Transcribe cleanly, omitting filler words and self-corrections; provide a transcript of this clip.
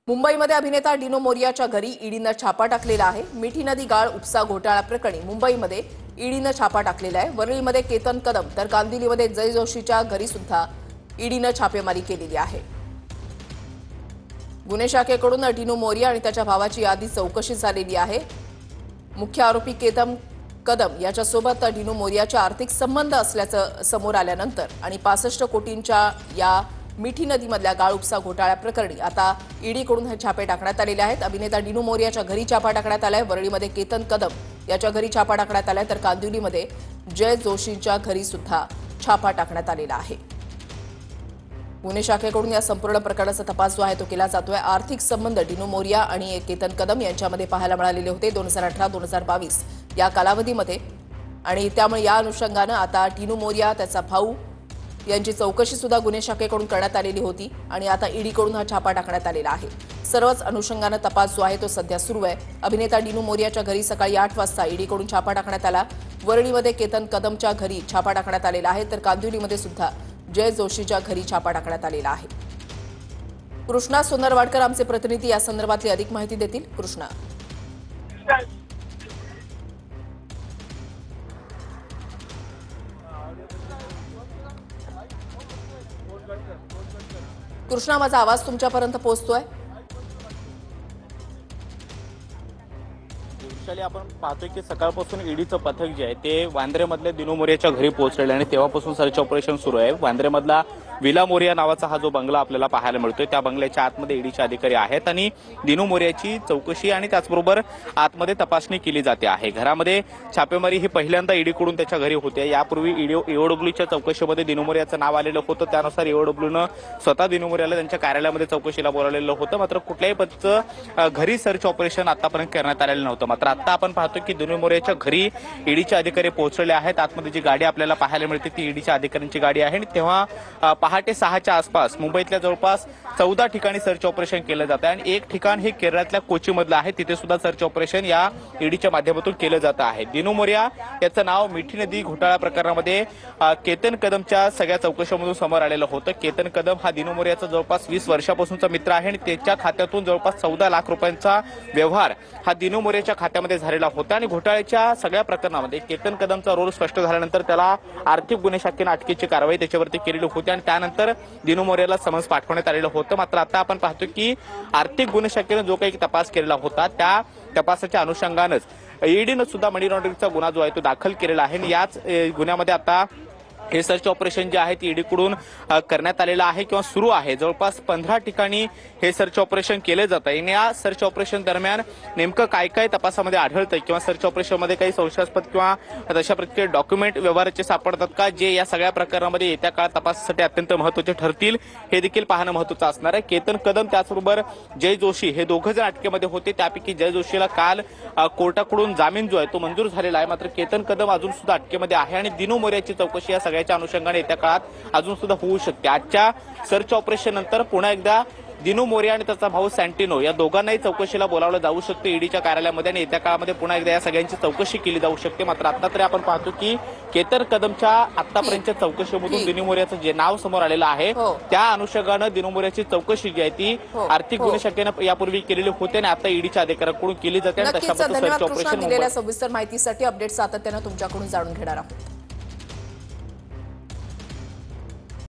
मुंबईमध्ये अभिनेता डिनो मोरियाच्या घरी ईडीनं छापा टाकलेला आहे। मिठी नदी गाळ उपसा घोटाळा प्रकरणी मुंबईमध्ये ईडीनं छापा टाकलेला आहे। वरळीमध्ये केतन कदम तर कांदिवलीमध्ये जय जोशीच्या घरी सुद्धा ईडीनं छापेमारी केलेली आहे। गुन्हे शाखेकडून डिनो मोरिया आणि त्याच्या भावाची यादी चौकशी झालेली आहे। मुख्य आरोपी केतन कदम याच्यासोबत डिनो मोरियाचे आर्थिक संबंध असल्याचं समोर आल्यानंतर आणि 65 कोटींच्या या मिठी नदीमधल्या गाळ उपसा घोटाळ्या प्रकरणी आता ईडीकडून हे छापे टाकण्यात आलेले आहेत। अभिनेता डिनो मोरियाच्या घरी छापा टाकण्यात आलाय। वरळीमध्ये केतन कदम याच्या घरी छापा टाकण्यात आलाय तर कांदिवलीमध्ये जय जोशींच्या घरी सुद्धा छापा टाकण्यात आलेला आहे। गुन्हे शाखेकडून या संपूर्ण प्रकरणाचा तपास जो आहे तो केला जातोय। आर्थिक संबंध डिनो मोरिया आणि केतन कदम यांच्यामध्ये पाहायला मिळालेले होते 2018-2022 या कालावधीमध्ये आणि त्यामुळे या अनुषंगाने आता डिनो मोरिया त्याचा भाऊ यांची चौकशी सुद्धा गुन्हे शाखेकडून करण्यात आलेली होती आणि आता ईडीकडून हा छापा टाकण्यात आलेला आहे। सर्वच अनुषंगाने तपास जो आहे तो सध्या सुरू आहे। अभिनेता डिनो मोरियाच्या घरी सकाळी 8 वाजता ईडीकडून छापा टाकण्यात आला। वरळीमध्ये केतन कदमच्या घरी छापा टाकण्यात आलेला आहे तर कांदिवलीमध्ये सुद्धा जय जोशीच्या घरी छापा टाकण्यात आलेला आहे। कृष्णा सोनरवाडकर आमचे प्रतिनिधी या संदर्भातली अधिक माहिती देतील। कृष्णा, कृष्णा माझा आवाज तुमच्यापर्यंत पोहोचतोय? आपण पाहतोय की सकाळपासून ईडीचं पथक जे आहे ते वांद्रेमधल्या डिनो मोरियाच्या घरी पोहोचलेलं आणि तेव्हापासून सर्च ऑपरेशन सुरू आहे। वांद्रेमधला विला मोरिया नावाचा हा जो बंगला आपल्याला पाहायला मिळतोय त्या बंगल्याच्या आतमध्ये ईडीचे अधिकारी आहेत आणि डिनो मोरियाची चौकशी आणि त्याचबरोबर आतमध्ये तपासणी केली जाते आहे। घरामध्ये छापेमारी ही पहिल्यांदा ईडीकडून त्याच्या घरी होते। यापूर्वी ईओडब्ल्यूच्या चौकशीमध्ये डिनो मोरियाचं नाव आलेलं होतं। त्यानुसार ईओडब्ल्यूनं स्वतः डिनो मोरियाला त्यांच्या कार्यालयामध्ये चौकशीला बोलावलेलं होतं। मात्र कुठल्याही पद्धतीचं घरी सर्च ऑपरेशन आतापर्यंत करण्यात आलेलं नव्हतं। मात्र आता आपण पाहतो की डिनो मोरियाच्या घरी ईडीचे अधिकारी पोहोचलेले आहेत। आतमध्ये जी गाडी आपल्याला पाहायला मिळते ती ईडीच्या अधिकाऱ्यांची गाडी आहे आणि तेव्हा पहाटे 6च्या आसपास मुंबईतल्या जवळपास 14 ठिकाणी सर्च ऑपरेशन केलं जातं आणि एक ठिकाण हे केरळातल्या कोचीमधलं आहे। तिथे सुद्धा सर्च ऑपरेशन या ईडीच्या माध्यमातून केलं जातं आहे। डिनो मोरिया याचं नाव मिठी नदी घोटाळा प्रकरणामध्ये केतन कदमच्या सगळ्या चौकशीमधून समोर आलेलं होतं। केतन कदम हा डिनो मोरियाचा जवळपास 20 वर्षापासूनचा मित्र आहे आणि त्याच्या खात्यातून जवळपास 14 लाख रुपयांचा व्यवहार हा डिनो मोरियाच्या खात्यामध्ये झालेला होता आणि घोटाळ्याच्या सगळ्या प्रकरणामध्ये केतन कदमचा रोल स्पष्ट झाल्यानंतर त्याला आर्थिक गुन्हे शाखेने अटकेची कारवाई त्याच्यावरती केलेली होती आणि त्यानंतर डिनो मोरियाला समन्स पाठवण्यात आलेलं होतं। मात्र आता आपण पाहतो की आर्थिक गुन्हे शाखेने जो काही तपास केलेला होता त्या तपासाच्या अनुषंगानंच ईडीनं सुद्धा मनी लॉन्ड्रिंगचा गुन्हा जो आहे तो दाखल केलेला आहे आणि याच गुन्ह्यामध्ये आता हे सर्च ऑपरेशन जे आहे ते ईडीकडून करण्यात आलेलं आहे किंवा सुरू आहे। जवळपास 15 ठिकाणी हे सर्च ऑपरेशन केले जात आहे। या सर्च ऑपरेशन दरम्यान नेमकं काय काय तपासामध्ये आढळतंय किंवा सर्च ऑपरेशनमध्ये काही संशयास्पद किंवा तशा प्रकारचे डॉक्युमेंट व्यवहाराचे सापडतात का जे या सगळ्या प्रकरणामध्ये येत्या काळात तपासासाठी अत्यंत महत्त्वाचे ठरतील हे देखील पाहणं महत्त्वाचं असणार आहे। केतन कदम त्याचबरोबर जय जोशी हे दोघं जण अटकेमध्ये होते। त्यापैकी जय जोशीला काल कोर्टाकडून जामीन जो आहे तो मंजूर झालेला आहे। मात्र केतन कदम अजून सुद्धा अटकेमध्ये आहे आणि डिनो मोरियाची चौकशी या सगळ्याच्या अनुषंगाने येत्या काळात अजून सुद्धा होऊ शकते। आजच्या सर्च ऑपरेशन नंतर पुन्हा एकदा डिनो मोरिया आणि त्याचा भाऊ सॅन्टिनो या दोघांनाही चौकशीला बोलावलं जाऊ शकते ईडीच्या कार्यालयामध्ये आणि येत्या काळामध्ये पुन्हा एकदा या सगळ्यांची चौकशी केली जाऊ शकते। मात्र आता तरी आपण पाहतो की केतन कदमच्या आतापर्यंतच्या चौकशीमधून डिनो मोरियाचं जे नाव समोर आलेलं आहे त्या अनुषंगानं डिनो मोरियाची चौकशी जी आहे ती आर्थिक गुन्हे शाखेनं यापूर्वी केलेली होती आणि आता ईडीच्या अधिकाऱ्यांकडून केली जाते आणि तशा पद्धतीचं सर्च ऑपरेशन दिलेल्या सविस्तर माहितीसाठी अपडेट सातत्यानं तुमच्याकडून जाणून घेणार आहोत।